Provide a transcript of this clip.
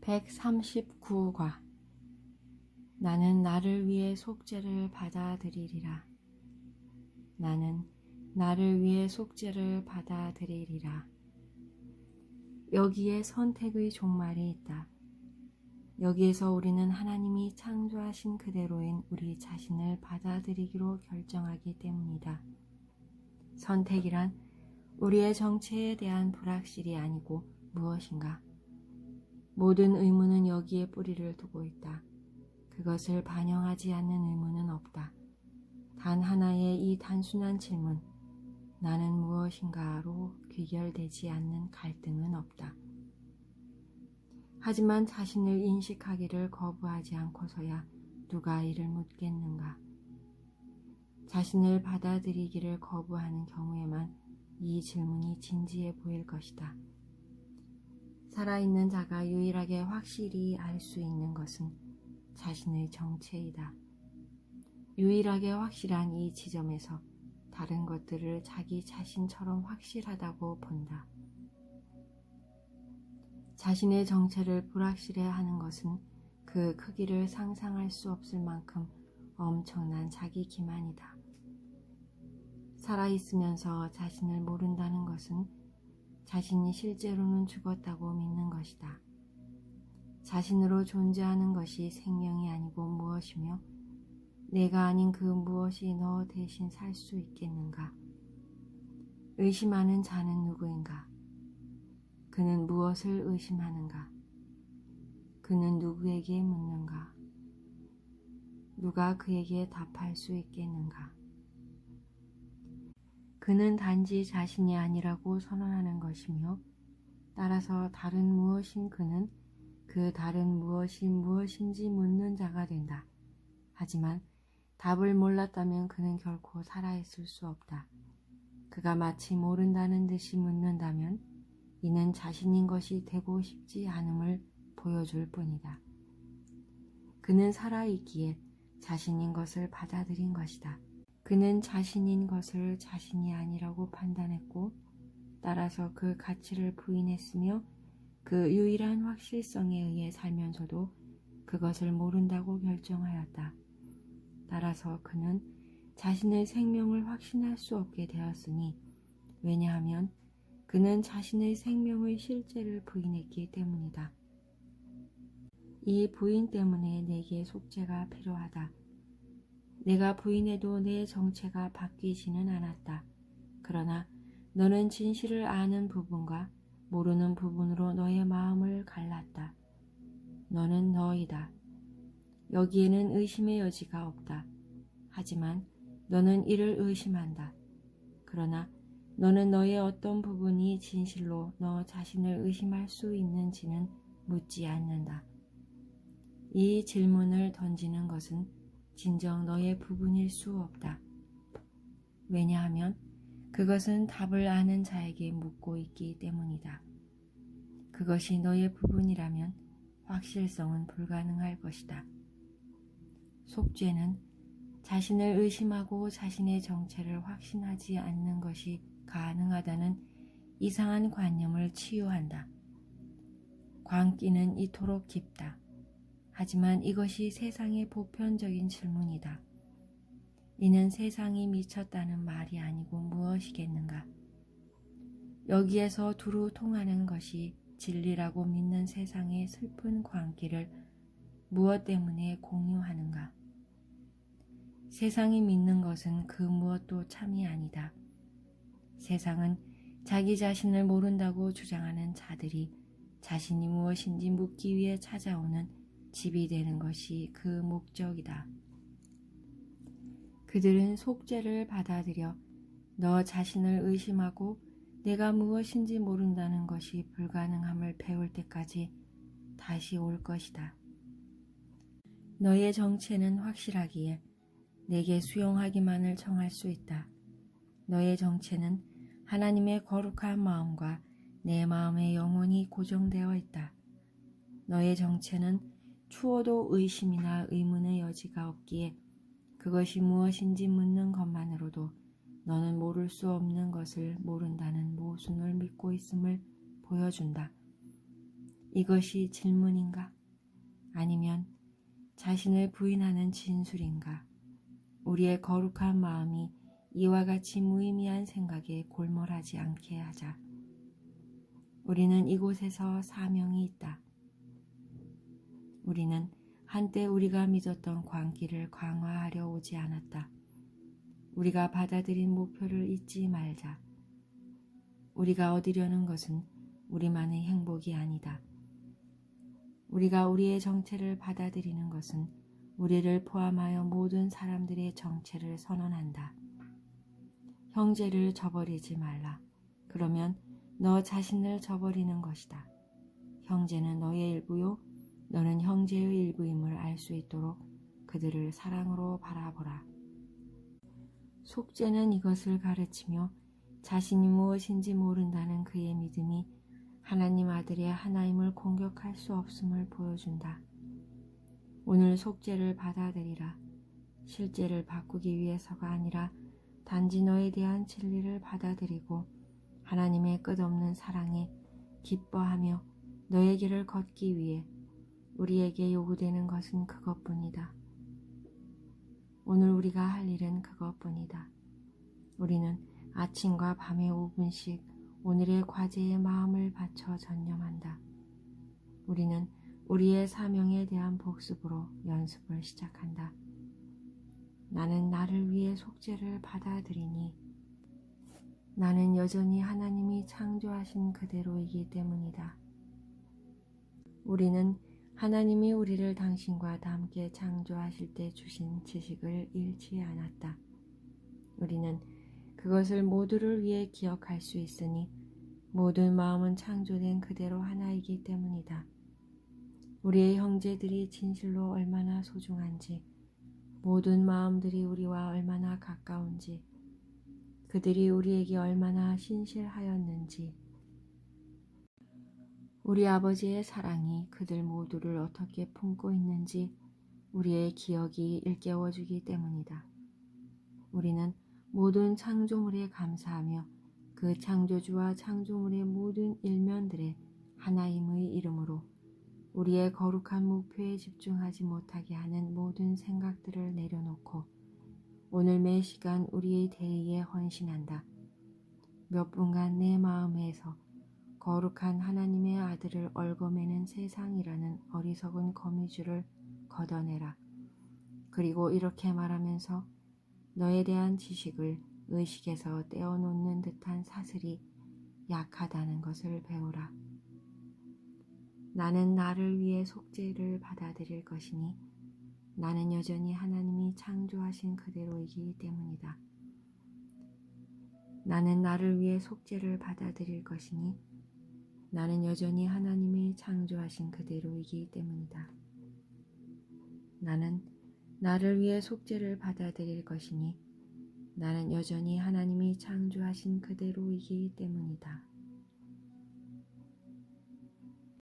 139과 나는 나를 위해 속죄를 받아들이리라. 나는 나를 위해 속죄를 받아들이리라. 여기에 선택의 종말이 있다. 여기에서 우리는 하나님이 창조하신 그대로인 우리 자신을 받아들이기로 결정하기 때문이다. 선택이란 우리의 정체에 대한 불확실이 아니고 무엇인가? 모든 의문은 여기에 뿌리를 두고 있다. 그것을 반영하지 않는 의문은 없다. 단 하나의 이 단순한 질문, 나는 무엇인가로 귀결되지 않는 갈등은 없다. 하지만 자신을 인식하기를 거부하지 않고서야 누가 이를 묻겠는가? 자신을 받아들이기를 거부하는 경우에만 이 질문이 진지해 보일 것이다. 살아있는 자가 유일하게 확실히 알 수 있는 것은 자신의 정체이다. 유일하게 확실한 이 지점에서 다른 것들을 자기 자신처럼 확실하다고 본다. 자신의 정체를 불확실해하는 것은 그 크기를 상상할 수 없을 만큼 엄청난 자기 기만이다. 살아있으면서 자신을 모른다는 것은 자신이 실제로는 죽었다고 믿는 것이다. 자신으로 존재하는 것이 생명이 아니고 무엇이며 내가 아닌 그 무엇이 너 대신 살 수 있겠는가? 의심하는 자는 누구인가? 그는 무엇을 의심하는가? 그는 누구에게 묻는가? 누가 그에게 답할 수 있겠는가? 그는 단지 자신이 아니라고 선언하는 것이며 따라서 다른 무엇인 그는 그 다른 무엇이 무엇인지 묻는 자가 된다. 하지만 답을 몰랐다면 그는 결코 살아있을 수 없다. 그가 마치 모른다는 듯이 묻는다면 이는 자신인 것이 되고 싶지 않음을 보여줄 뿐이다. 그는 살아있기에 자신인 것을 받아들인 것이다. 그는 자신인 것을 자신이 아니라고 판단했고 따라서 그 가치를 부인했으며 그 유일한 확실성에 의해 살면서도 그것을 모른다고 결정하였다. 따라서 그는 자신의 생명을 확신할 수 없게 되었으니 왜냐하면 그는 자신의 생명의 실제를 부인했기 때문이다. 이 부인 때문에 내게 속죄가 필요하다. 내가 부인해도 내 정체가 바뀌지는 않았다. 그러나 너는 진실을 아는 부분과 모르는 부분으로 너의 마음을 갈랐다. 너는 너이다. 여기에는 의심의 여지가 없다. 하지만 너는 이를 의심한다. 그러나 너는 너의 어떤 부분이 진실로 너 자신을 의심할 수 있는지는 묻지 않는다. 이 질문을 던지는 것은 진정 너의 부분일 수 없다. 왜냐하면 그것은 답을 아는 자에게 묻고 있기 때문이다. 그것이 너의 부분이라면 확실성은 불가능할 것이다. 속죄는 자신을 의심하고 자신의 정체를 확신하지 않는 것이 가능하다는 이상한 관념을 치유한다. 광기는 이토록 깊다. 하지만 이것이 세상의 보편적인 질문이다. 이는 세상이 미쳤다는 말이 아니고 무엇이겠는가? 여기에서 두루 통하는 것이 진리라고 믿는 세상의 슬픈 광기를 무엇 때문에 공유하는가? 세상이 믿는 것은 그 무엇도 참이 아니다. 세상은 자기 자신을 모른다고 주장하는 자들이 자신이 무엇인지 묻기 위해 찾아오는 집이 되는 것이 그 목적이다. 그들은 속죄를 받아들여 너 자신을 의심하고 내가 무엇인지 모른다는 것이 불가능함을 배울 때까지 다시 올 것이다. 너의 정체는 확실하기에 내게 수용하기만을 청할 수 있다. 너의 정체는 하나님의 거룩한 마음과 내 마음에 영원히 고정되어 있다. 너의 정체는 추워도 의심이나 의문의 여지가 없기에 그것이 무엇인지 묻는 것만으로도 너는 모를 수 없는 것을 모른다는 모순을 믿고 있음을 보여준다. 이것이 질문인가? 아니면 자신을 부인하는 진술인가? 우리의 거룩한 마음이 이와 같이 무의미한 생각에 골몰하지 않게 하자. 우리는 이곳에서 사명이 있다. 우리는 한때 우리가 믿었던 광기를 강화하려 오지 않았다. 우리가 받아들인 목표를 잊지 말자. 우리가 얻으려는 것은 우리만의 행복이 아니다. 우리가 우리의 정체를 받아들이는 것은 우리를 포함하여 모든 사람들의 정체를 선언한다. 형제를 저버리지 말라. 그러면 너 자신을 저버리는 것이다. 형제는 너의 일부요, 너는 형제의 일부임을 알 수 있도록 그들을 사랑으로 바라보라. 속죄는 이것을 가르치며 자신이 무엇인지 모른다는 그의 믿음이 하나님 아들의 하나임을 공격할 수 없음을 보여준다. 오늘 속죄를 받아들이라. 실제를 바꾸기 위해서가 아니라 단지 너에 대한 진리를 받아들이고 하나님의 끝없는 사랑에 기뻐하며 너의 길을 걷기 위해 우리에게 요구되는 것은 그것뿐이다. 오늘 우리가 할 일은 그것뿐이다. 우리는 아침과 밤에 5분씩 오늘의 과제에 마음을 바쳐 전념한다. 우리는 우리의 사명에 대한 복습으로 연습을 시작한다. 나는 나를 위해 속죄를 받아들이니 나는 여전히 하나님이 창조하신 그대로이기 때문이다. 우리는 하나님이 우리를 당신과 함께 창조하실 때 주신 지식을 잃지 않았다. 우리는 그것을 모두를 위해 기억할 수 있으니 모든 마음은 창조된 그대로 하나이기 때문이다. 우리의 형제들이 진실로 얼마나 소중한지, 모든 마음들이 우리와 얼마나 가까운지, 그들이 우리에게 얼마나 신실하였는지, 우리 아버지의 사랑이 그들 모두를 어떻게 품고 있는지 우리의 기억이 일깨워주기 때문이다. 우리는 모든 창조물에 감사하며 그 창조주와 창조물의 모든 일면들의 하나임의 이름으로 우리의 거룩한 목표에 집중하지 못하게 하는 모든 생각들을 내려놓고 오늘 매 시간 우리의 대의에 헌신한다. 몇 분간 내 마음에서 거룩한 하나님의 아들을 얽어매는 세상이라는 어리석은 거미줄을 걷어내라. 그리고 이렇게 말하면서 너에 대한 지식을 의식에서 떼어놓는 듯한 사슬이 약하다는 것을 배우라. 나는 나를 위해 속죄를 받아들일 것이니 나는 여전히 하나님이 창조하신 그대로이기 때문이다. 나는 나를 위해 속죄를 받아들일 것이니 나는 여전히 하나님이 창조하신 그대로이기 때문이다. 나는 나를 위해 속죄를 받아들일 것이니 나는 여전히 하나님이 창조하신 그대로이기 때문이다.